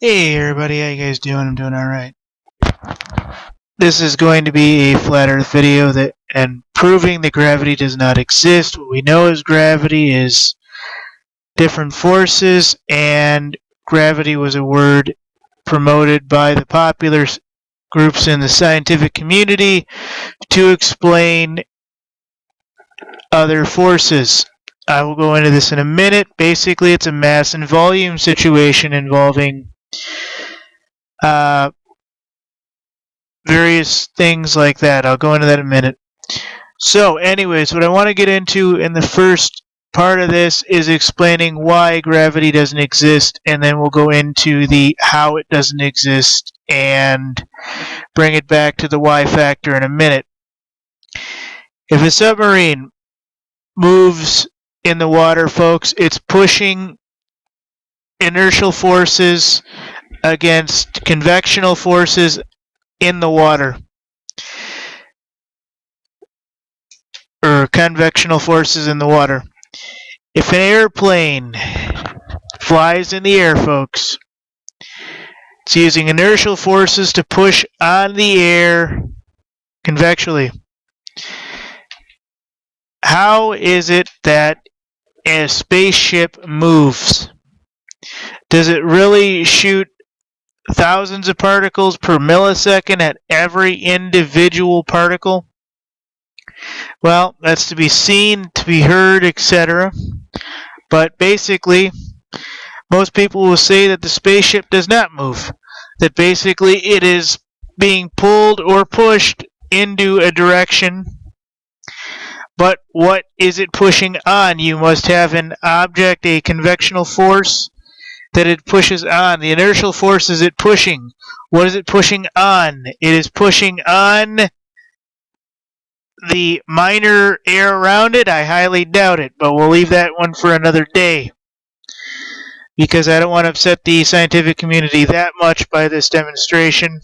Hey everybody, how you guys doing? I'm doing alright. This is going to be a flat earth video and proving that gravity does not exist. What we know as gravity is different forces, and gravity was a word promoted by the popular groups in the scientific community to explain other forces. I will go into this in a minute. Basically, it's a mass and volume situation involving various things like that. I'll go into that in a minute. So anyways, what I want to get into in the first part of this is explaining why gravity doesn't exist, and then we'll go into the how it doesn't exist and bring it back to the why factor in a minute. If a submarine moves in the water, folks, it's pushing inertial forces against convectional forces in the water, or convectional forces in the water. If an airplane flies in the air, folks, it's using inertial forces to push on the air convectionally. How is it that a spaceship moves? Does it really shoot thousands of particles per millisecond at every individual particle? Well, that's to be seen, to be heard, etc. But basically, most people will say that the spaceship does not move. That basically it is being pulled or pushed into a direction. But what is it pushing on? You must have an object, a convectional force, that it pushes on. The inertial force is it pushing. What is it pushing on? It is pushing on the minor air around it. I highly doubt it, but we'll leave that one for another day, because I don't want to upset the scientific community that much by this demonstration.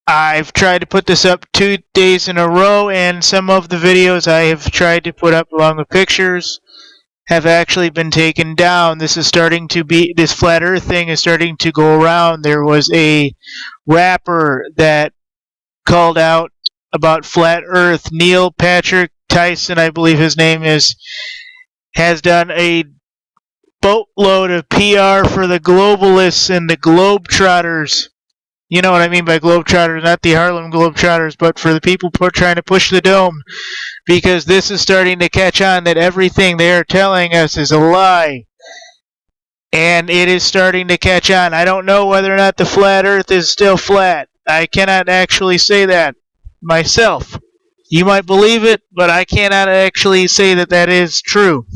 I've tried to put this up 2 days in a row, and some of the videos I have tried to put up along with pictures have actually been taken down. This flat earth thing is starting to go around. There was a rapper that called out about flat earth. Neil Patrick Tyson, I believe his name is, has done a boatload of PR for the globalists and the globetrotters. You know what I mean by globetrotters, not the Harlem Globetrotters, but for the people trying to push the dome, because this is starting to catch on that everything they are telling us is a lie. And it is starting to catch on. I don't know whether or not the flat earth is still flat. I cannot actually say that myself. You might believe it, but I cannot actually say that that is true.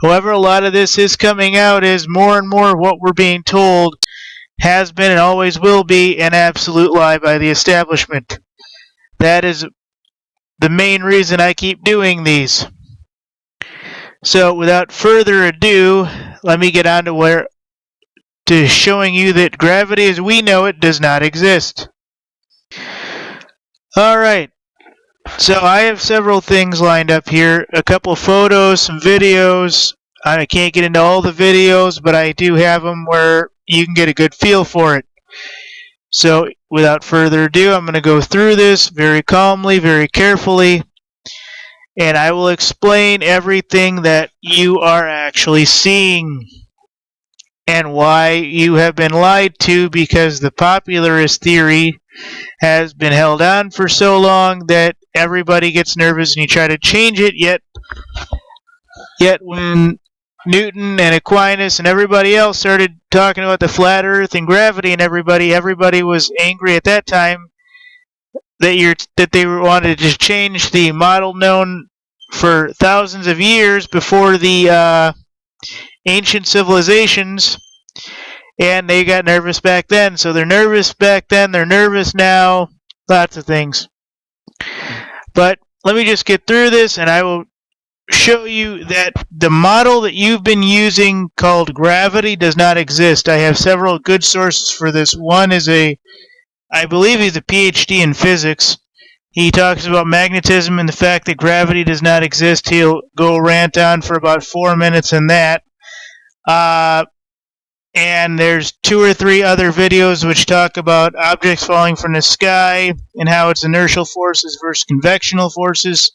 However, a lot of this is coming out as more and more what we're being told has been and always will be an absolute lie by the establishment. That is the main reason I keep doing these. So without further ado, let me get on to showing you that gravity as we know it does not exist. Alright, so I have several things lined up here. A couple photos, some videos. I can't get into all the videos, but I do have them where you can get a good feel for it. So without further ado, I'm going to go through this very calmly, very carefully, and I will explain everything that you are actually seeing and why you have been lied to, because the popularist theory has been held on for so long that everybody gets nervous and you try to change it, yet when Newton and Aquinas and everybody else started talking about the flat earth and gravity, and everybody was angry at that time that they wanted to change the model known for thousands of years before the ancient civilizations, and they got nervous back then. So they're nervous back then, they're nervous now, lots of things. But let me just get through this, and I will show you that the model that you've been using called gravity does not exist. I have several good sources for this. One is I believe he's a PhD in physics. He talks about magnetism and the fact that gravity does not exist. He'll go rant on for about 4 minutes on that. And there's 2 or 3 other videos which talk about objects falling from the sky and how it's inertial forces versus convectional forces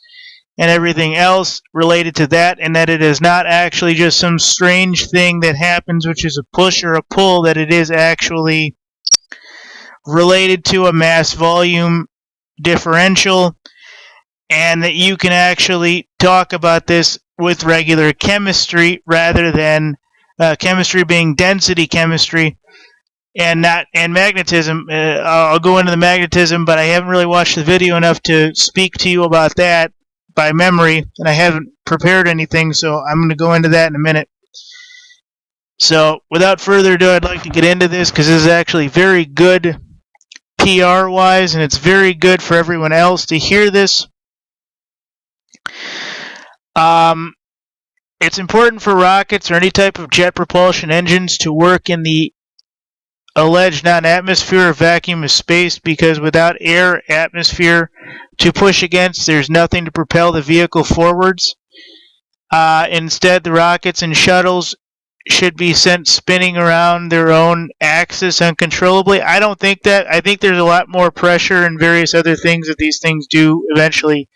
and everything else related to that, and that it is not actually just some strange thing that happens which is a push or a pull, that it is actually related to a mass volume differential, and that you can actually talk about this with regular chemistry rather than chemistry being density chemistry and magnetism. I'll go into the magnetism, but I haven't really watched the video enough to speak to you about that by memory, and I haven't prepared anything, so I'm going to go into that in a minute. So without further ado, I'd like to get into this because this is actually very good PR-wise, and it's very good for everyone else to hear this. It's important for rockets or any type of jet propulsion engines to work in the alleged non-atmosphere or vacuum of space, because without air atmosphere to push against, there's nothing to propel the vehicle forwards. Instead, the rockets and shuttles should be sent spinning around their own axis uncontrollably. I don't think that. I think there's a lot more pressure and various other things that these things do eventually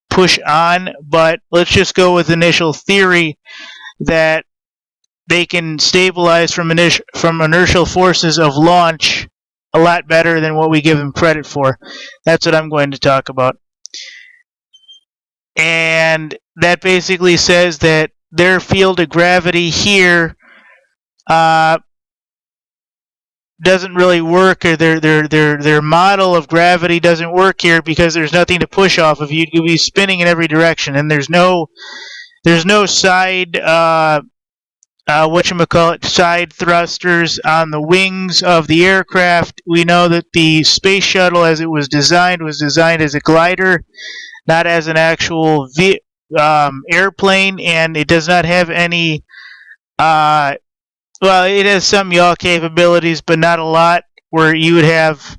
push on, but let's just go with initial theory that they can stabilize from inertial forces of launch a lot better than what we give them credit for. That's what I'm going to talk about. And that basically says that their field of gravity here doesn't really work, or their model of gravity doesn't work here because there's nothing to push off of. You'd be spinning in every direction, and there's no side side thrusters on the wings of the aircraft. We know that the space shuttle, as it was designed as a glider, not as an actual airplane, and it does not have any well, it has some yaw capabilities, but not a lot, where you would have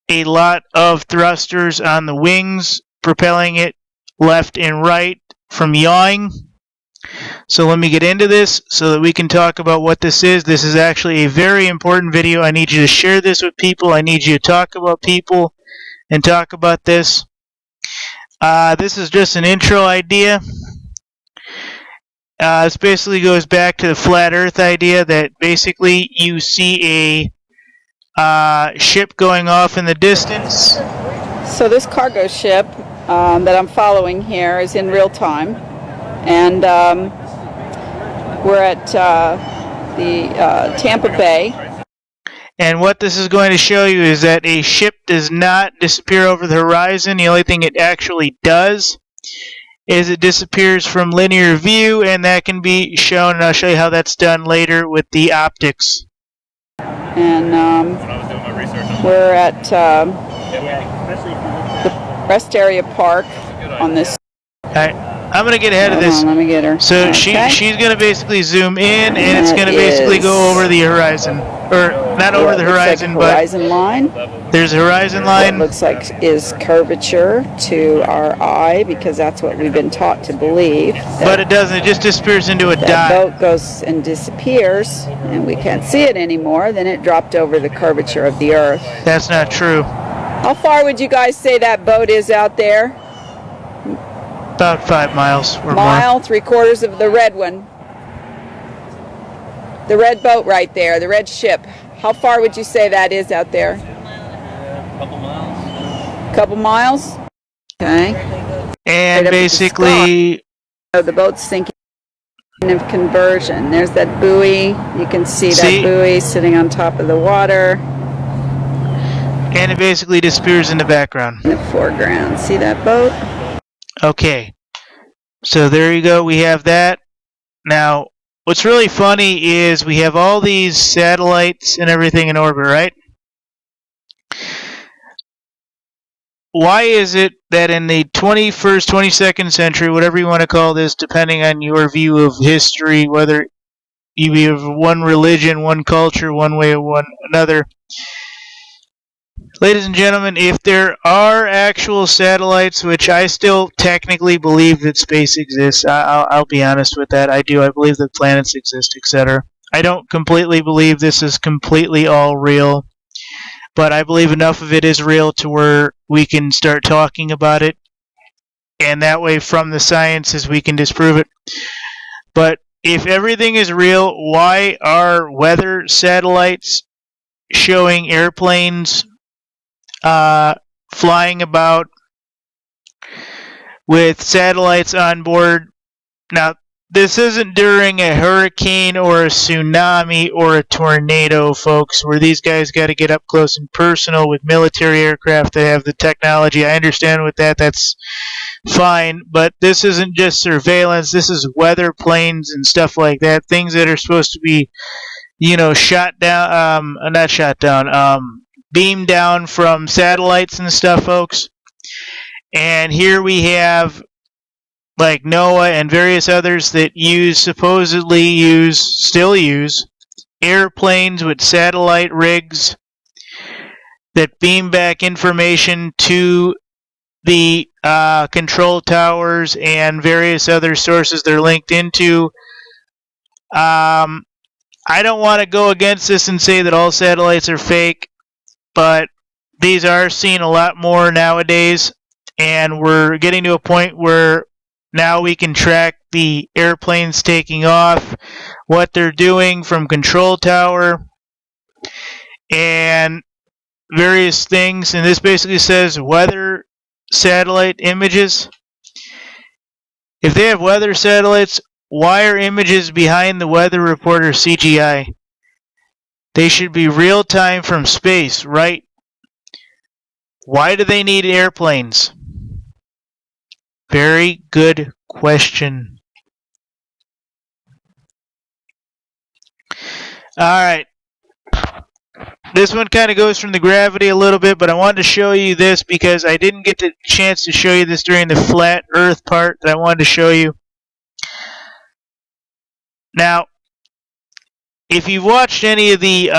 a lot of thrusters on the wings propelling it left and right from yawing. So let me get into this so that we can talk about what this is. This is actually a very important video. I need you to share this with people. I need you to talk about people and talk about this. This is just an intro idea. This basically goes back to the flat Earth idea, that basically you see a ship going off in the distance. So this cargo ship that I'm following here is in real time, and we're at the Tampa Bay. And what this is going to show you is that a ship does not disappear over the horizon. The only thing it actually does is it disappears from linear view, and that can be shown, and I'll show you how that's done later with the optics. And we're at the rest area park on this. Alright, I'm going to get ahead of this. Let me get her. So okay. she's going to basically zoom in, and it's going to basically go over the horizon. Or not over the horizon, like horizon line. There's a horizon line. What looks like is curvature to our eye, because that's what we've been taught to believe. But it doesn't. It just disappears into a dot. That boat goes and disappears, and we can't see it anymore. Then it dropped over the curvature of the Earth. That's not true. How far would you guys say that boat is out there? About 5 miles or Mile, more. 3/4 of the red one. The red boat right there, the red ship. How far would you say that is out there? Couple miles. Couple miles? Okay. And basically, so the boat's sinking of conversion. There's that buoy. You can see that buoy sitting on top of the water. And it basically disappears in the background. In the foreground. See that boat? Okay. So there you go. We have that. Now, what's really funny is we have all these satellites and everything in orbit, right? Why is it that in the 21st, 22nd century, whatever you want to call this, depending on your view of history, whether you be of one religion, one culture, one way or one another, Ladies and gentlemen, if there are actual satellites, which I still technically believe that space exists, I'll be honest with that. I do. I believe that planets exist, etc. I don't completely believe this is completely all real, but I believe enough of it is real to where we can start talking about it, and that way from the sciences we can disprove it. But if everything is real, why are weather satellites showing airplanes flying about with satellites on board? Now, this isn't during a hurricane or a tsunami or a tornado, folks, where these guys got to get up close and personal with military aircraft that have the technology. I understand with that, that's fine, but this isn't just surveillance. This is weather planes and stuff like that, things that are supposed to be, shot down, not shot down, beamed down from satellites and stuff, folks. And here we have like NOAA and various others that still use airplanes with satellite rigs that beam back information to the control towers and various other sources they're linked into. I don't want to go against this and say that all satellites are fake, but these are seen a lot more nowadays, and we're getting to a point where now we can track the airplanes taking off, what they're doing from control tower, and various things. And this basically says weather satellite images. If they have weather satellites, why are images behind the weather reporter CGI? They should be real time from space, right? Why do they need airplanes? Very good question. Alright. This one kind of goes from the gravity a little bit, but I wanted to show you this because I didn't get the chance to show you this during the flat earth part that I wanted to show you. Now, if you've watched any of the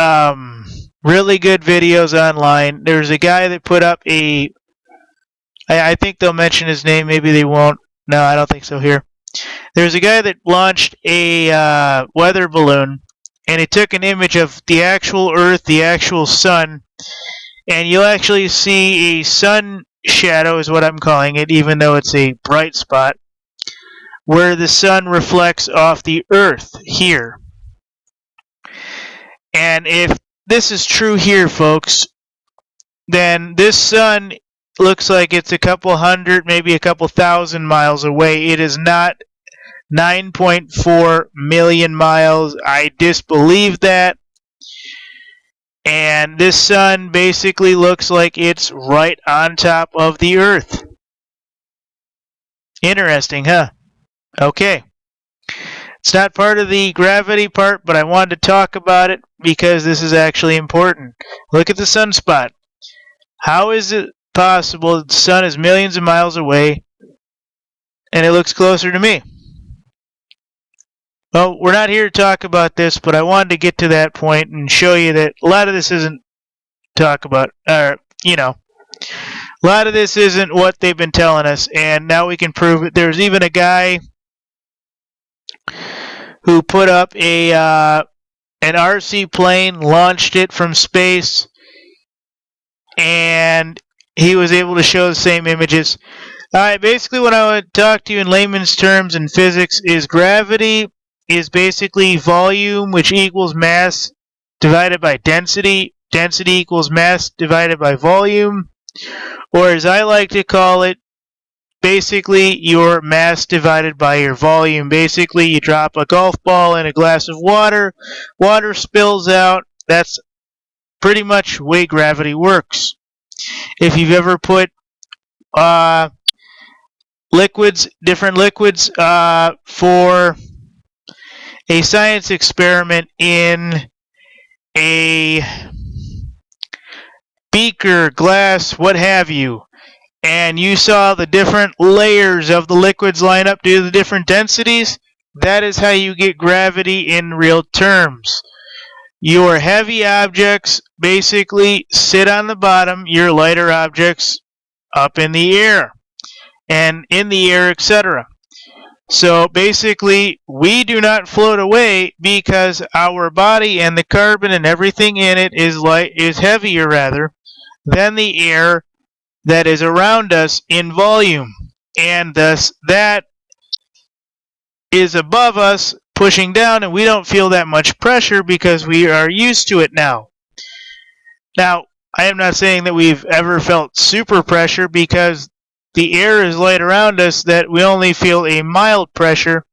really good videos online, there's a guy that put up I think they'll mention his name, maybe they won't. No, I don't think so here. There's a guy that launched a weather balloon, and he took an image of the actual Earth, the actual sun, and you'll actually see a sun shadow is what I'm calling it, even though it's a bright spot, where the sun reflects off the Earth here. And if this is true here, folks, then this sun looks like it's a couple hundred, maybe a couple thousand miles away. It is not 9.4 million miles. I disbelieve that. And this sun basically looks like it's right on top of the Earth. Interesting, huh? Okay. It's not part of the gravity part, but I wanted to talk about it because this is actually important. Look at the sunspot. How is it possible that the sun is millions of miles away and it looks closer to me? Well, we're not here to talk about this, but I wanted to get to that point and show you that a lot of this isn't a lot of this isn't what they've been telling us, and now we can prove it. There's even a guy who put up an RC plane, launched it from space, and he was able to show the same images. Alright, basically what I would talk to you in layman's terms in physics is gravity is basically volume, which equals mass divided by density. Density equals mass divided by volume. Or as I like to call it, basically your mass divided by your volume. Basically, you drop a golf ball in a glass of water, water spills out. That's pretty much the way gravity works. If you've ever put different liquids for a science experiment in a beaker, glass, what have you, and you saw the different layers of the liquids line up due to the different densities, that is how you get gravity in real terms. Your heavy objects basically sit on the bottom, your lighter objects up in the air and in the air, etc. So basically, we do not float away because our body and the carbon and everything in it is heavier rather than the air that is around us in volume, and thus that is above us pushing down, and we don't feel that much pressure because we are used to it now. Now, I am not saying that we've ever felt super pressure because the air is light around us that we only feel a mild pressure,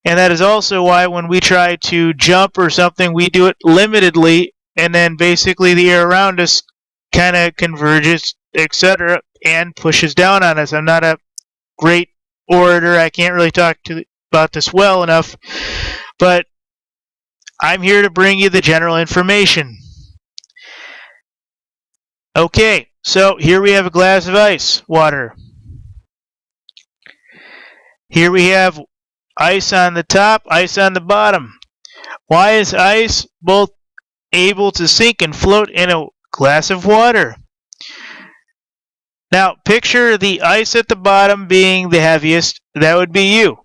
and that is also why when we try to jump or something, we do it limitedly, and then basically the air around us kind of converges, etc., and pushes down on us. I'm not a great orator. I can't really talk about this well enough, but I'm here to bring you the general information. Okay, so here we have a glass of ice, water. Here we have ice on the top, ice on the bottom. Why is ice both able to sink and float in a glass of water? Now, picture the ice at the bottom being the heaviest. That would be you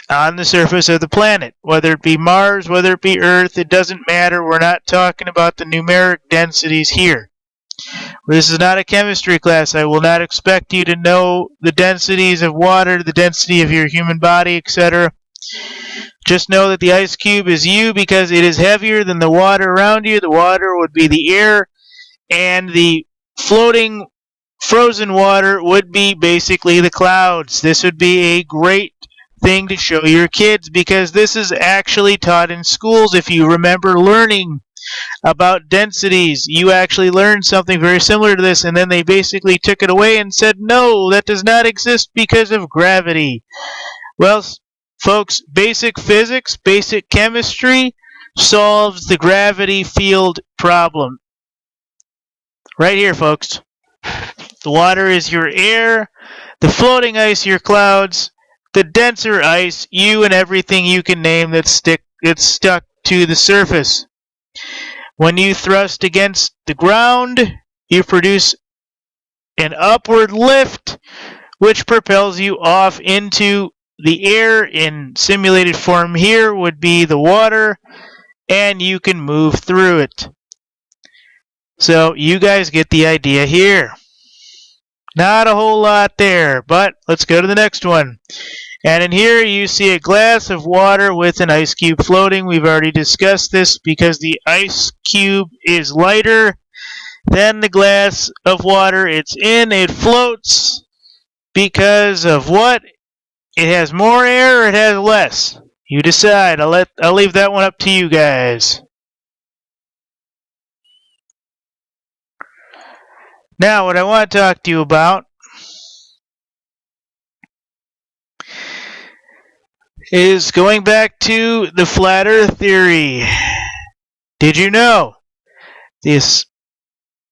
on the surface of the planet. Whether it be Mars, whether it be Earth, it doesn't matter. We're not talking about the numeric densities here. This is not a chemistry class. I will not expect you to know the densities of water, the density of your human body, etc. Just know that the ice cube is you because it is heavier than the water around you. The water would be the air, and the floating frozen water would be basically the clouds. This would be a great thing to show your kids because this is actually taught in schools. If you remember learning about densities, you actually learned something very similar to this, and then they basically took it away and said, no, that does not exist because of gravity. Well, folks, basic physics, basic chemistry solves the gravity field problem. Right here, folks. The water is your air, the floating ice your clouds, the denser ice you and everything you can name that's stuck to the surface. When you thrust against the ground, you produce an upward lift which propels you off into the air. In simulated form here would be the water, and you can move through it. So you guys get the idea here. Not a whole lot there, but let's go to the next one. And in here you see a glass of water with an ice cube floating. We've already discussed this because the ice cube is lighter than the glass of water it's in. It floats because of what? It has more air or it has less? You decide. I'll leave that one up to you guys. Now, what I want to talk to you about is going back to the flat earth theory. Did you know this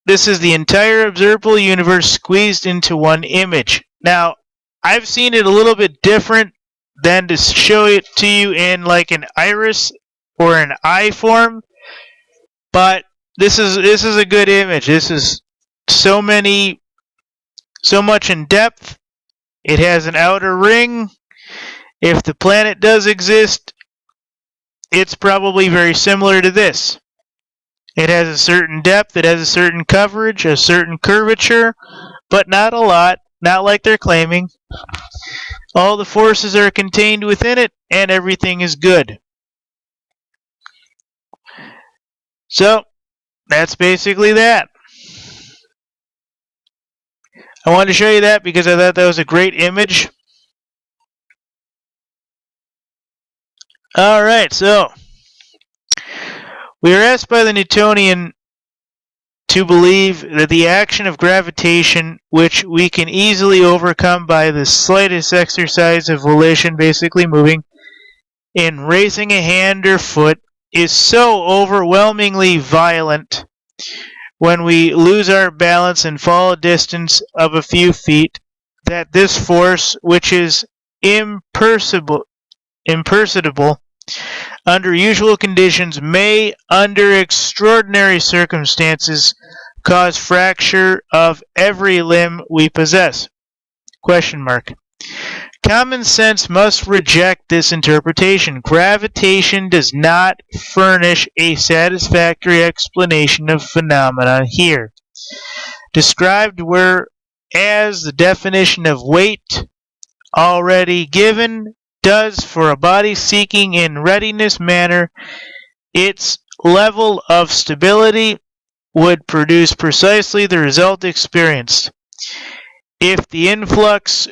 is the entire observable universe squeezed into one image? Now, I've seen it a little bit different than to show it to you in like an iris or an eye form, but this is a good image. This is so much in depth. It has an outer ring. If the planet does exist, it's probably very similar to this. It has a certain depth, it has a certain coverage, a certain curvature, but not a lot, not like they're claiming. All the forces are contained within it, and everything is good. So, that's basically that. I wanted to show you that because I thought that was a great image. Alright, so we are asked by the Newtonian to believe that the action of gravitation, which we can easily overcome by the slightest exercise of volition, basically moving, in raising a hand or foot, is so overwhelmingly violent when we lose our balance and fall a distance of a few feet, that this force, which is imperceptible, under usual conditions, may, under extraordinary circumstances, cause fracture of every limb we possess? Question mark. Common sense must reject this interpretation. Gravitation does not furnish a satisfactory explanation of phenomena here described, whereas the definition of weight already given does for a body seeking in readiness manner its level of stability would produce precisely the result experienced. If the influx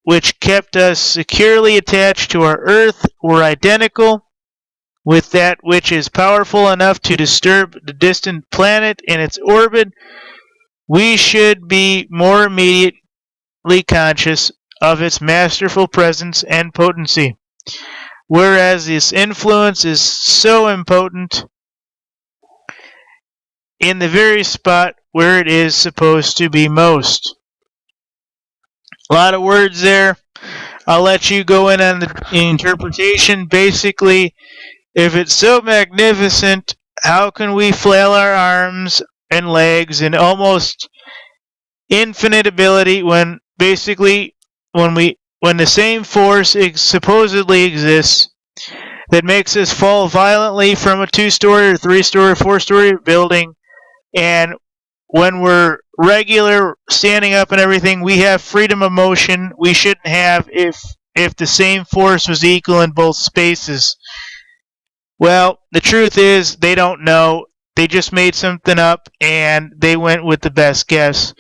which kept us securely attached to our Earth were identical with that which is powerful enough to disturb the distant planet in its orbit, we should be more immediately conscious of its masterful presence and potency, whereas this influence is so impotent in the very spot where it is supposed to be most. A lot of words there. I'll let you go in on the interpretation. Basically, if it's so magnificent, how can we flail our arms and legs in almost infinite ability when basically when the same force supposedly exists that makes us fall violently from a 2-story or 3-story or 4-story building, and when we're regular standing up and everything, we have freedom of motion we shouldn't have if the same force was equal in both spaces. Well, the truth is they don't know. They just made something up and they went with the best guess.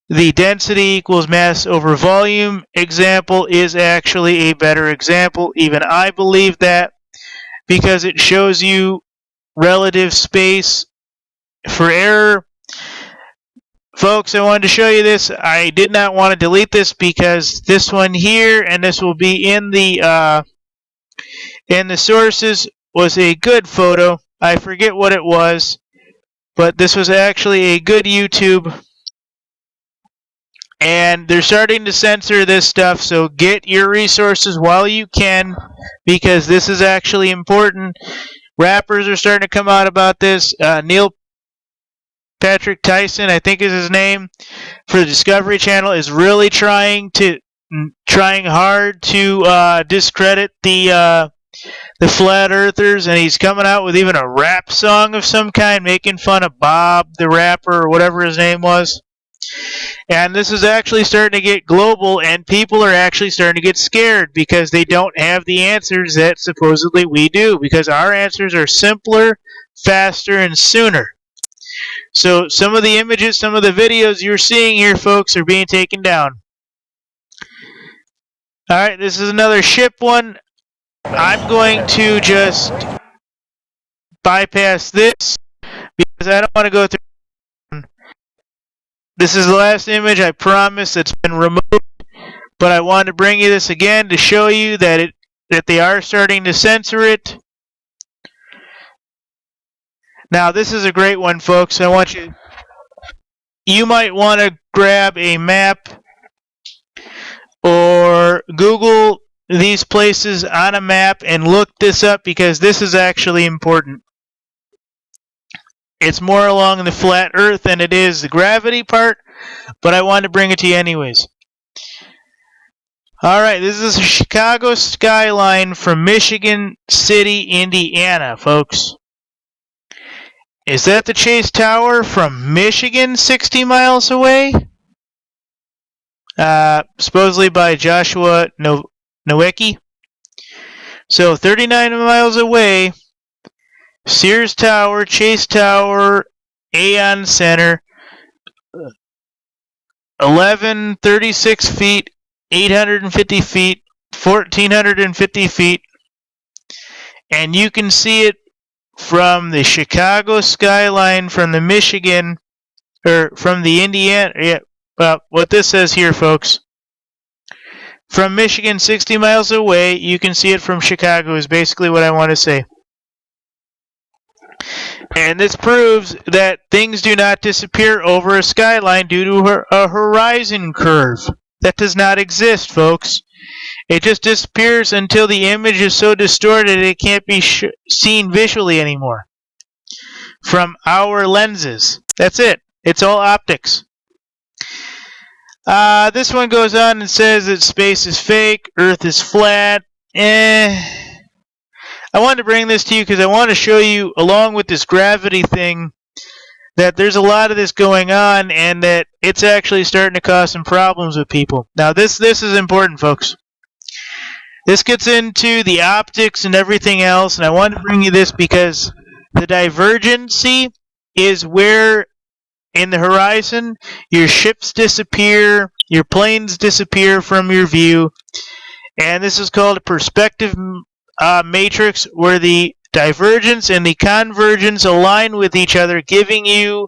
The density equals mass over volume example is actually a better example. Even I believe that because it shows you relative space for error. Folks, I wanted to show you this. I did not want to delete this because this one here, and this will be in the sources, was a good photo. I forget what it was, but this was actually a good YouTube. And they're starting to censor this stuff, so get your resources while you can, because this is actually important. Rappers are starting to come out about this. Neil Patrick Tyson, I think is his name, for the Discovery Channel, is really trying hard to discredit the flat earthers, and he's coming out with even a rap song of some kind, making fun of Bob the rapper or whatever his name was. And this is actually starting to get global, and people are actually starting to get scared because they don't have the answers that supposedly we do, because our answers are simpler, faster, and sooner. So some of the images, some of the videos you're seeing here, folks, are being taken down. Alright, this is another ship one. I'm going to just bypass this because I don't want to go through. This is the last image, I promise, that's been removed. But I wanted to bring you this again to show you that they are starting to censor it. Now, this is a great one, folks. You might want to grab a map or Google these places on a map and look this up, because this is actually important. It's more along the flat earth than it is the gravity part, but I wanted to bring it to you anyways. Alright, this is the Chicago skyline from Michigan City, Indiana, folks. Is that the Chase Tower from Michigan, 60 miles away? Supposedly by Joshua Nowicki. So 39 miles away, Sears Tower, Chase Tower, Aon Center, 1136 feet, 850 feet, 1450 feet, and you can see it from the Chicago skyline from the Michigan, or from the Indiana, yeah, well, what this says here, folks. From Michigan, 60 miles away, you can see it from Chicago, is basically what I want to say. And this proves that things do not disappear over a skyline due to a horizon curve. That does not exist, folks. It just disappears until the image is so distorted it can't be seen visually anymore from our lenses. That's it. It's all optics. This one goes on and says that space is fake, Earth is flat. I wanted to bring this to you because I want to show you, along with this gravity thing, that there's a lot of this going on and that it's actually starting to cause some problems with people. Now, this is important, folks. This gets into the optics and everything else, and I wanted to bring you this because the divergency is where in the horizon your ships disappear, your planes disappear from your view, and this is called a perspective matrix where the divergence and the convergence align with each other, giving you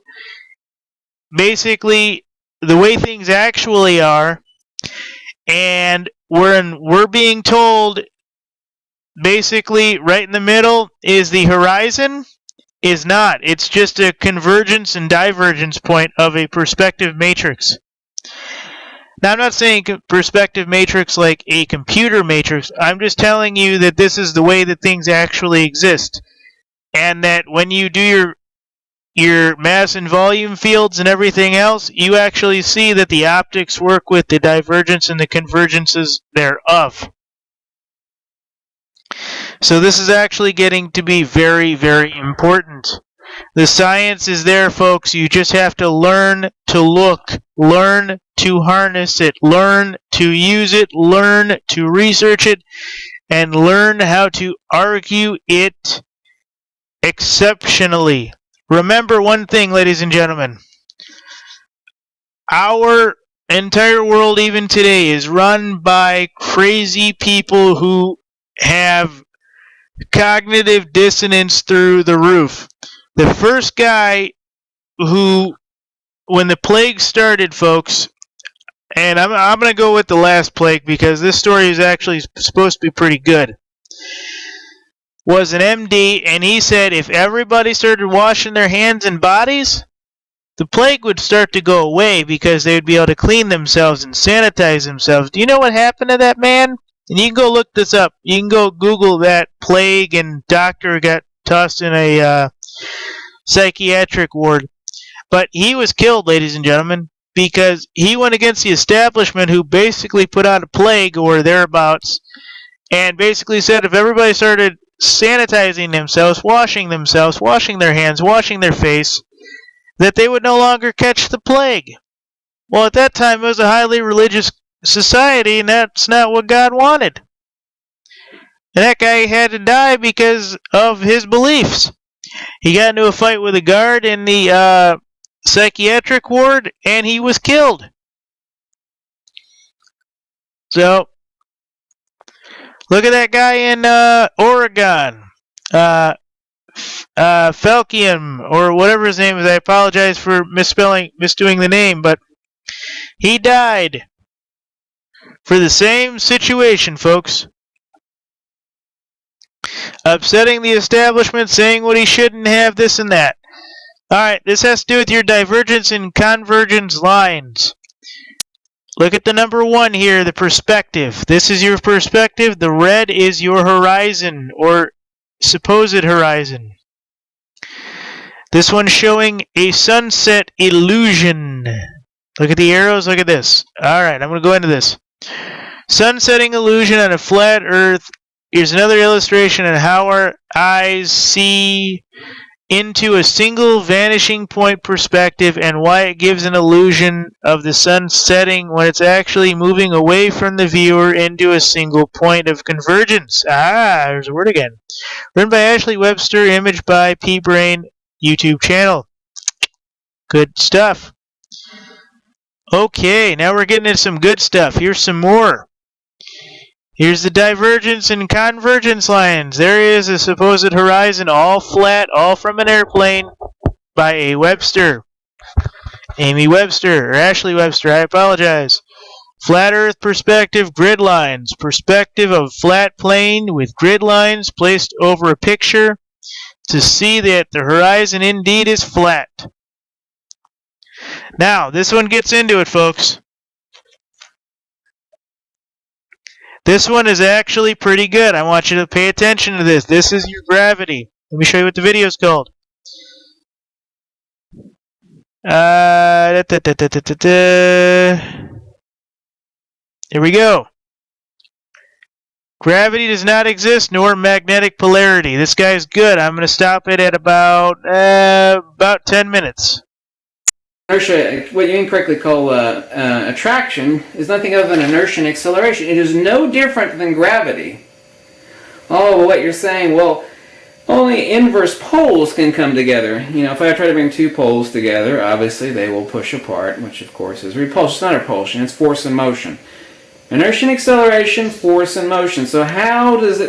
basically the way things actually are. And we're being told basically right in the middle is the horizon. Is not. It's just a convergence and divergence point of a perspective matrix. Now, I'm not saying perspective matrix like a computer matrix. I'm just telling you that this is the way that things actually exist. And that when you do your mass and volume fields and everything else, you actually see that the optics work with the divergence and the convergences thereof. So this is actually getting to be very, very important. The science is there, folks. You just have to learn to look, learn to harness it, learn to use it, learn to research it, and learn how to argue it exceptionally. Remember one thing, ladies and gentlemen. Our entire world, even today, is run by crazy people who have cognitive dissonance through the roof. The first guy who, when the plague started, folks, and I'm going to go with the last plague because this story is actually supposed to be pretty good, was an MD, and he said if everybody started washing their hands and bodies, the plague would start to go away because they would be able to clean themselves and sanitize themselves. Do you know what happened to that man? And you can go look this up. You can go Google that plague and doctor got tossed in a psychiatric ward. But he was killed, ladies and gentlemen, because he went against the establishment who basically put out a plague or thereabouts and basically said if everybody started sanitizing themselves, washing their hands, washing their face, that they would no longer catch the plague. Well, at that time, it was a highly religious society, and that's not what God wanted. And that guy had to die because of his beliefs. He got into a fight with a guard in the psychiatric ward, and he was killed. So, look at that guy in Oregon. Falkium, or whatever his name is. I apologize for misdoing the name, but he died for the same situation, folks. Upsetting the establishment, saying what he shouldn't have, this and that. Alright, this has to do with your divergence and convergence lines. Look at the number 1 here, the perspective. This is your perspective. The red is your horizon, or supposed horizon. This one's showing a sunset illusion. Look at the arrows. Look at this. Alright, I'm going to go into this. Sunsetting illusion on a flat earth. Here's another illustration on how our eyes see into a single vanishing point perspective and why it gives an illusion of the sun setting when it's actually moving away from the viewer into a single point of convergence. There's a word again. Written by Ashley Webster, imaged by P-Brain, YouTube channel. Good stuff. Okay, now we're getting into some good stuff. Here's some more. Here's the divergence and convergence lines. There is a supposed horizon, all flat, all from an airplane, by a Webster. Amy Webster, or Ashley Webster, I apologize. Flat Earth perspective, grid lines. Perspective of flat plane with grid lines placed over a picture to see that the horizon indeed is flat. Now, this one gets into it, folks. This one is actually pretty good. I want you to pay attention to this. This is your gravity. Let me show you what the video is called. Here we go. Gravity does not exist, nor magnetic polarity. This guy's good. I'm going to stop it at about 10 minutes. Inertia, what you incorrectly call attraction, is nothing other than inertia and acceleration. It is no different than gravity. Oh, well, what you're saying, well, only inverse poles can come together. You know, if I try to bring two poles together, obviously they will push apart, which of course is repulsion. It's not repulsion, it's force and motion. Inertia and acceleration, force and motion. So how does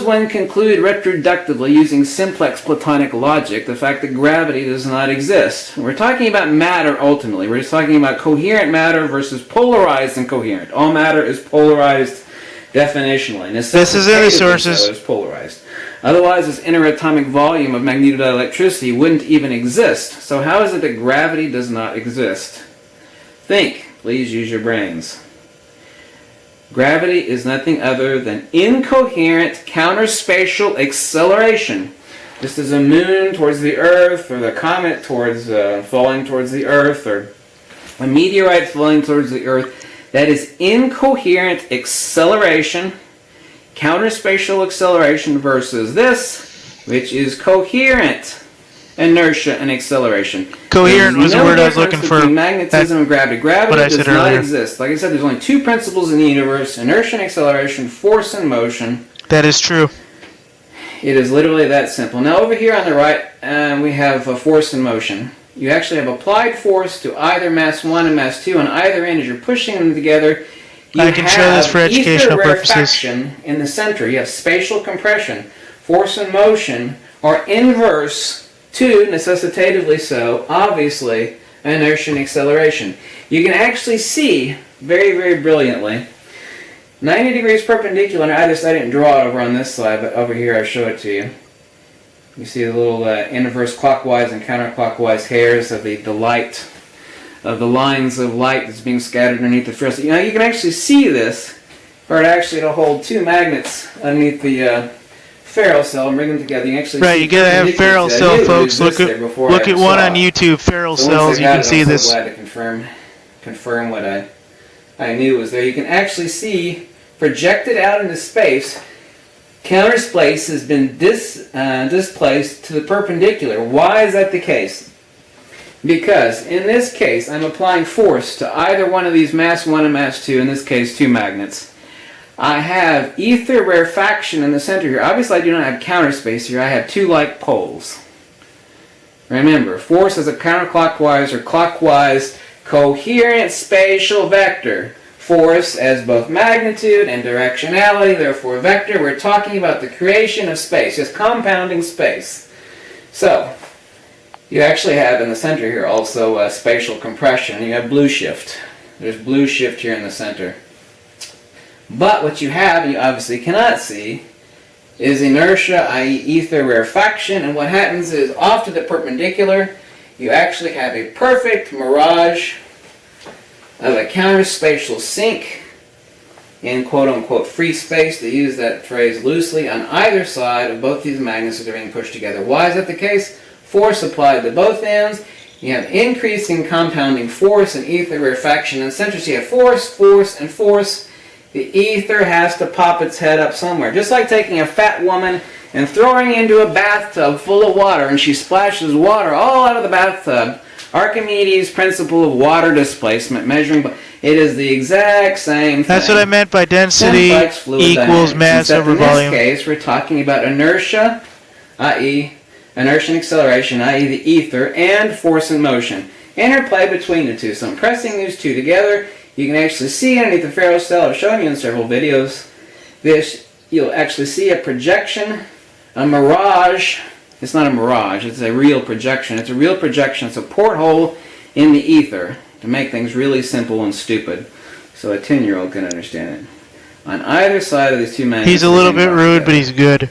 one conclude retroductively using simplex Platonic logic the fact that gravity does not exist? We're talking about matter ultimately. We're just talking about coherent matter versus polarized and coherent. All matter is polarized definitionally. This is in the sources. So it's polarized. Otherwise, this interatomic volume of magnetodielectricity wouldn't even exist. So how is it that gravity does not exist? Think. Please use your brains. Gravity is nothing other than incoherent counterspatial acceleration. Just as a moon towards the Earth, or the comet towards falling towards the Earth, or a meteorite falling towards the Earth, that is incoherent acceleration, counterspatial acceleration, versus this, which is coherent inertia and acceleration. Coherent was the word I was looking for. Magnetism and gravity. Gravity does not exist. Like I said, there's only two principles in the universe: inertia and acceleration, force and motion. That is true. It is literally that simple. Now over here on the right, we have force and motion. You actually have applied force to either mass 1 and mass 2 on either end as you're pushing them together. I can show this for educational purposes. Rarefaction in the center. You have spatial compression. Force and motion are inverse to, necessitatively so, obviously, inertia and acceleration. You can actually see very, very brilliantly 90 degrees perpendicular. I didn't draw it over on this slide, but over here I show it to you. You see the little inverse clockwise and counterclockwise hairs of the light, of the lines of light that's being scattered underneath the ferrocell. You know, you can actually see this, or actually to hold two magnets underneath the Ferrocell and bring them together. You actually right, you gotta have Ferrocell, folks. Look at one on YouTube, Ferrocells. You can see this. I'm glad to confirm what I knew was there. You can actually see projected out into space. Counter space has been displaced to the perpendicular. Why is that the case? Because in this case, I'm applying force to either one of these mass 1 and mass 2, in this case, two magnets. I have ether rarefaction in the center here. Obviously, I do not have counter space here. I have two like poles. Remember, force is a counterclockwise or clockwise coherent spatial vector. Force as both magnitude and directionality, therefore vector. We're talking about the creation of space, just compounding space. So, you actually have in the center here also spatial compression. You have blue shift. There's blue shift here in the center. But what you have, and you obviously cannot see, is inertia, i.e. ether rarefaction. And what happens is, off to the perpendicular, you actually have a perfect mirage of a counterspatial sink in quote-unquote free space, to use that phrase loosely, on either side of both these magnets that are being pushed together. Why is that the case? Force applied to both ends. You have increasing compounding force and ether rarefaction in the center. So you have force, force, and force. The ether has to pop its head up somewhere. Just like taking a fat woman and throwing into a bathtub full of water, and she splashes water all out of the bathtub. Archimedes' principle of water displacement, measuring, it is the exact same thing. That's what I meant by density equals mass over volume. In this case, we're talking about inertia, i.e. inertia and acceleration, i.e. the ether, and force and motion. Interplay between the two. So I'm pressing these two together. You can actually see underneath the Ferrocell, I've shown you in several videos, you'll actually see a projection, a mirage. It's not a mirage, it's a real projection. It's a real projection. It's a porthole in the ether to make things really simple and stupid so a 10-year-old can understand it. On either side of these two magnets. He's a little bit rude, but he's good.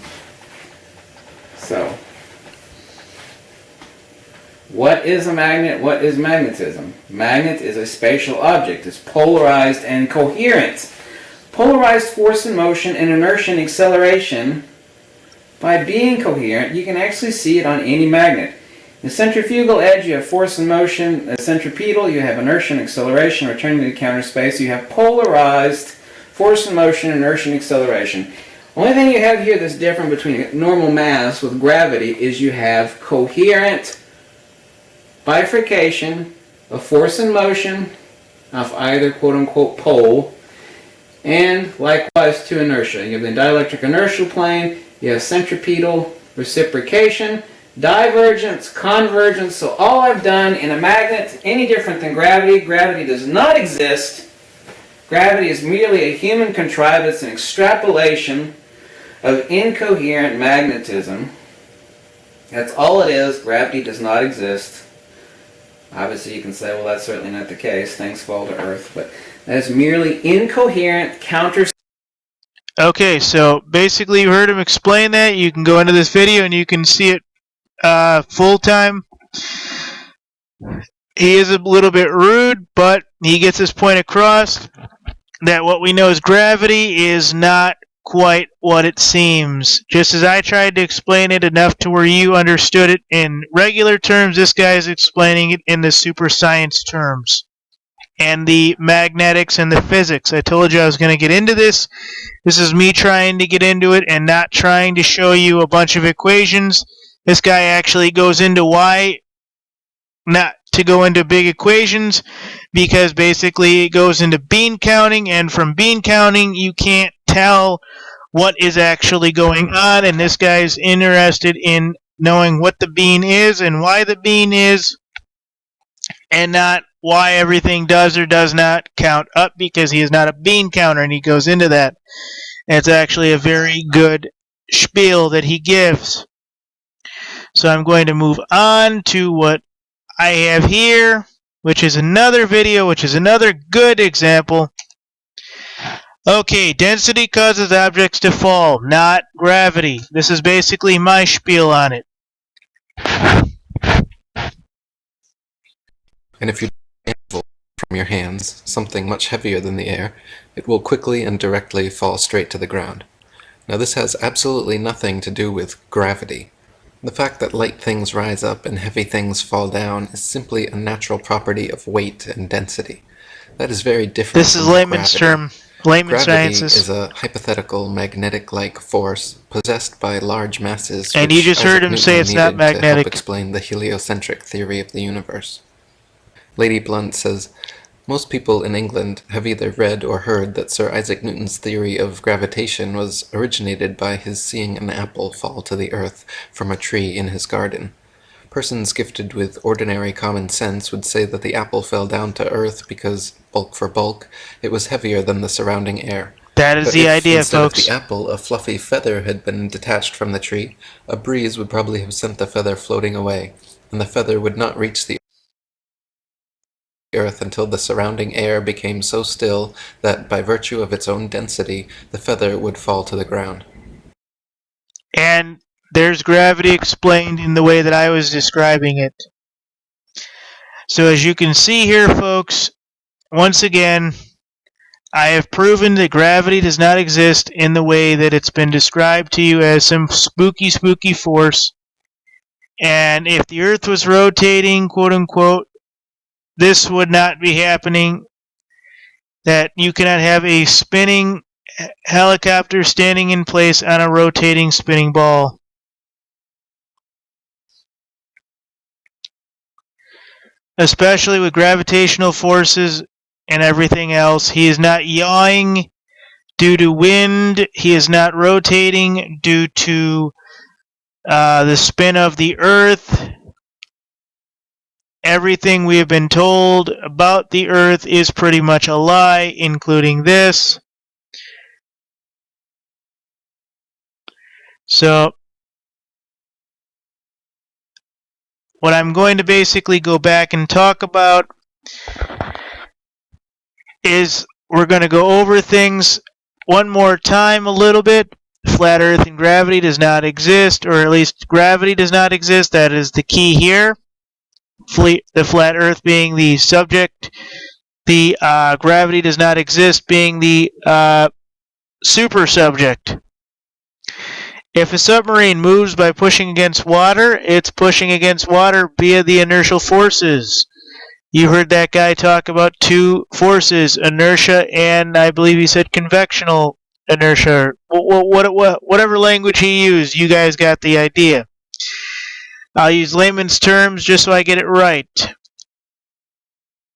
So, what is a magnet? What is magnetism? Magnet is a spatial object. It's polarized and coherent. polarized force and motion and inertia and acceleration, by being coherent, you can actually see it on any magnet. In the centrifugal edge, you have force and motion. The centripetal, you have inertia and acceleration. Returning to the counter space, you have polarized force and motion, inertia and acceleration. Only thing you have here that's different between normal mass with gravity is you have coherent bifurcation of force and motion of either quote-unquote pole, and likewise to inertia. You have the dielectric inertial plane, you have centripetal reciprocation, divergence, convergence. So all I've done in a magnet, any different than gravity, gravity does not exist. Gravity is merely a human contrivance, an extrapolation of incoherent magnetism. That's all it is. Gravity does not exist. Obviously you can say, well, that's certainly not the case. Things fall to Earth. But that is merely incoherent counter. Okay, so basically you heard him explain that. You can go into this video and you can see it full time. He is a little bit rude, but he gets his point across that what we know as gravity is not quite what it seems. Just as I tried to explain it enough to where you understood it in regular terms, this guy is explaining it in the super science terms and the magnetics and the physics. I told you I was going to get into this. This is me trying to get into it and not trying to show you a bunch of equations. This guy actually goes into why not to go into big equations, because basically it goes into bean counting, and from bean counting you can't tell what is actually going on, and this guy's interested in knowing what the bean is and why the bean is, and not why everything does or does not count up, because he is not a bean counter, and he goes into that. And it's actually a very good spiel that he gives. So I'm going to move on to what I have here, which is another video, which is another good example. Okay, density causes objects to fall, not gravity. This is basically my spiel on it. And if you handle from your hands something much heavier than the air, it will quickly and directly fall straight to the ground. Now this has absolutely nothing to do with gravity. The fact that light things rise up and heavy things fall down is simply a natural property of weight and density. That is very different. This is layman's term. Layman's Gravity sciences. is a hypothetical magnetic-like force possessed by large masses, and you just heard him say it's not magnetic. To help explain the heliocentric theory of the universe. Lady Blunt says, most people in England have either read or heard that Sir Isaac Newton's theory of gravitation was originated by his seeing an apple fall to the earth from a tree in his garden. Persons gifted with ordinary common sense would say that the apple fell down to earth because, bulk for bulk, it was heavier than the surrounding air. That is But the if, idea, instead folks. of the apple, a fluffy feather had been detached from the tree, a breeze would probably have sent the feather floating away, and the feather would not reach the earth until the surrounding air became so still that, by virtue of its own density, the feather would fall to the ground. And there's gravity explained in the way that I was describing it. So as you can see here, folks, once again, I have proven that gravity does not exist in the way that it's been described to you as some spooky, spooky force. And if the Earth was rotating, quote unquote, this would not be happening. That you cannot have a spinning helicopter standing in place on a rotating spinning ball. Especially with gravitational forces and everything else. He is not yawing due to wind. He is not rotating due to the spin of the Earth. Everything we have been told about the Earth is pretty much a lie, including this. So, what I'm going to basically go back and talk about is we're going to go over things one more time a little bit. Flat Earth and gravity does not exist, or at least gravity does not exist. That is the key here. The flat Earth being the subject, the gravity does not exist being the super subject. If a submarine moves by pushing against water, it's pushing against water via the inertial forces. You heard that guy talk about two forces, inertia and I believe he said convectional inertia. Whatever language he used, you guys got the idea. I'll use layman's terms just so I get it right.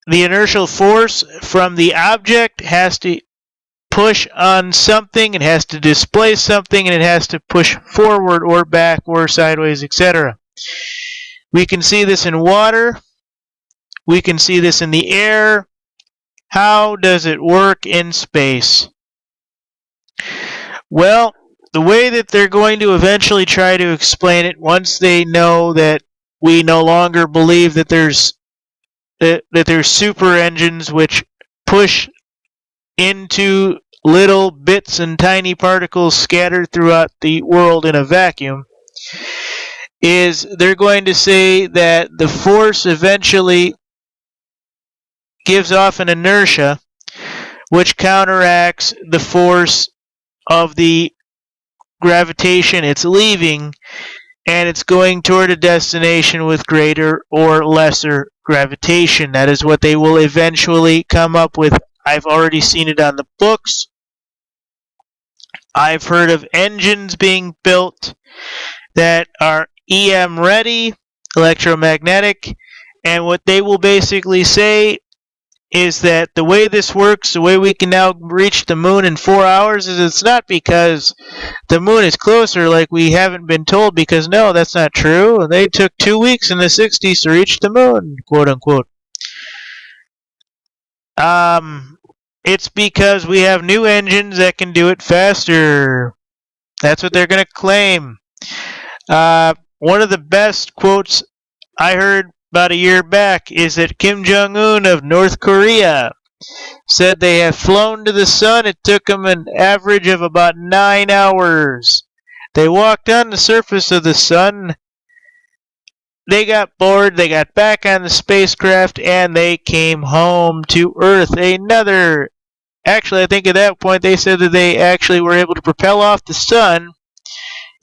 The inertial force from the object has to push on something, it has to displace something, and it has to push forward or back or sideways, etc. We can see this in water. We can see this in the air. How does it work in space? Well, the way that they're going to eventually try to explain it, once they know that we no longer believe that there's super engines which push into little bits and tiny particles scattered throughout the world in a vacuum, is they're going to say that the force eventually gives off an inertia which counteracts the force of the gravitation it's leaving, and it's going toward a destination with greater or lesser gravitation. That is what they will eventually come up with. I've already seen it on the books. I've heard of engines being built that are EM ready, electromagnetic, and what they will basically say is that the way this works, the way we can now reach the moon in 4 hours, is it's not because the moon is closer like we haven't been told, because no, that's not true. They took 2 weeks in the 60s to reach the moon, quote unquote. It's because we have new engines that can do it faster. That's what they're going to claim. One of the best quotes I heard about a year back is that Kim Jong-un of North Korea said they have flown to the sun. It took them an average of about 9 hours. They walked on the surface of the sun. They got bored. They got back on the spacecraft and they came home to Earth. Actually, I think at that point they said that they actually were able to propel off the sun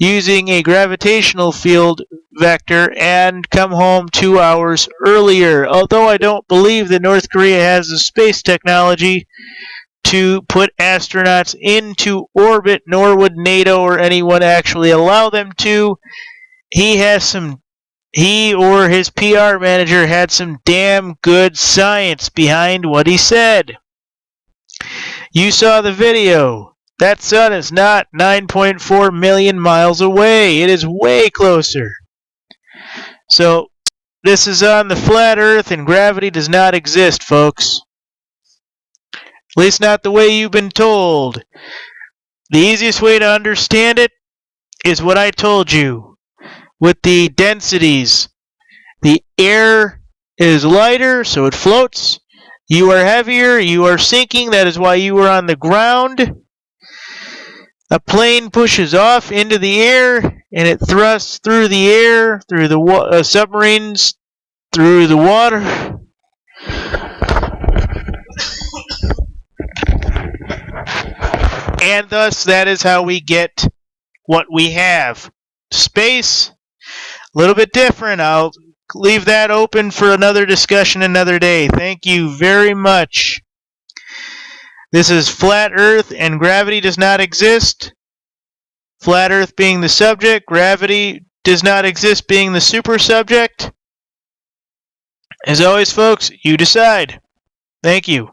using a gravitational field vector and come home 2 hours earlier. Although I don't believe that North Korea has the space technology to put astronauts into orbit, nor would NATO or anyone actually allow them to. He or his PR manager had some damn good science behind what he said. You saw the video. That sun is not 9.4 million miles away. It is way closer. So, this is on the flat Earth, and gravity does not exist, folks. At least not the way you've been told. The easiest way to understand it is what I told you with the densities. The air is lighter, so it floats. You are heavier, you are sinking. That is why you are on the ground. A plane pushes off into the air, and it thrusts through the air, through the submarines, through the water. And thus, that is how we get what we have. Space, a little bit different. I'll leave that open for another discussion another day. Thank you very much. This is Flat Earth, and gravity does not exist. Flat Earth being the subject, gravity does not exist being the super subject. As always, folks, you decide. Thank you.